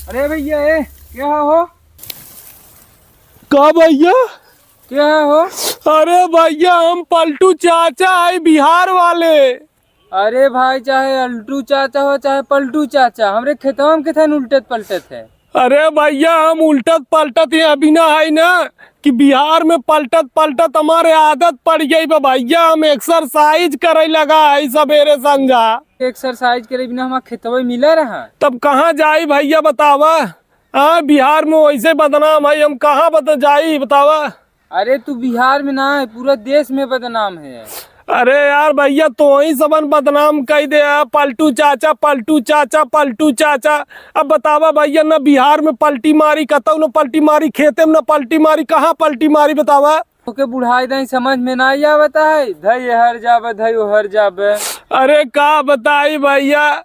अरे भैया ए क्या हो? का भैया? क्या हो? अरे भैया हम पलटू चाचा है बिहार वाले। अरे भाई चाहे अल्टू चाचा हो चाहे पलटू चाचा, हमरे खेतवा में किथन उल्टत पलटत है। अरे भैया हम उल्टत पलटत ही अभी ना है ना कि बिहार में पलटत पलटत हमारे आदत पड़ गई बा भैया। हम एक्सरसाइज करे लगा है सवेरे संझा। एक्सरसाइज करे बिना हमारा खेतवा मिला रहा। तब कहाँ जाई भैया बतावा? हाँ बिहार में वैसे बदनाम है, हम कहाँ जाई बतावा? अरे तू बिहार में ना है, पूरा देश में बदनाम है। अरे यार भैया तो ही सबन बदनाम कह दे पलटू चाचा पलटू चाचा पलटू चाचा। अब बतावा भैया, न बिहार में पलटी मारी कतौ न पलटी मारी, खेते में न पलटी मारी, कहाँ पलटी मारी बतावा? ओके बुढ़ाई दई समझ में ना आवता है, धई हर जाबे धई हर जाबे। अरे का बताई भैया,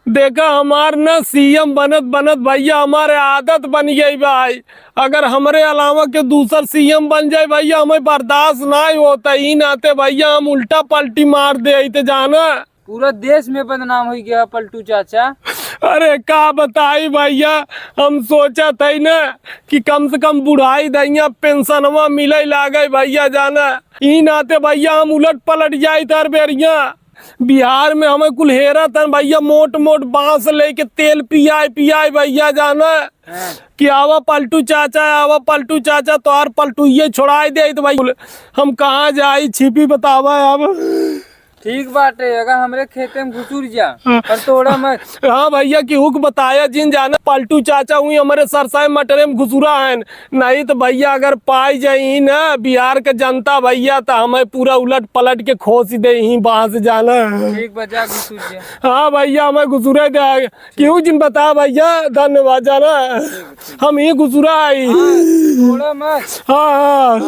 देखा हमार न सीएम बनत बनत भैया हमारे आदत बन गई भाई। अगर हमरे अलावा के दूसर सीएम बन जाए भैया हमें बर्दाश्त ना होता ही नाते भैया हम उल्टा पलटी मार दे जाना। पूरा देश में बदनाम हो गया पलटू चाचा। अरे का बताई भैया, हम सोचा थे न कि कम से कम बुढ़ाई दैया पेंशनवा मिले लागे भैया जाना। ई नाते भैया हम उलट पलट जाए तर बेरिया। बिहार में हमें कुल हेरा था भैया, मोट मोट बांस लेके तेल पियाए पियाए भैया जाना कि आवा पलटू चाचा आवा पलटू चाचा, तो और पलटू ये छोड़ाई दे तो भाई हम कहाँ जाई छिपी बतावा अब। ठीक बात है, अगर हमरे खेते में घुसूर जा पर तोड़ा मत। हाँ भैया कि हुक बताया जिन जाना पलटू चाचा हुई हमारे सरसाई मटरे में घुसूरा है। नहीं तो भैया अगर पाई जाई ना बिहार के जनता भैया तो हमें पूरा उलट पलट के खोस दे ही बाहर से जाना। ठीक बजा घुसूर जा। हाँ भैया हमें घुसूरे दे क्यों जिन बता भैया, धन्यवाद जाना हम ही घुसूरा आई। तोड़ा मत। हाँ हाँ।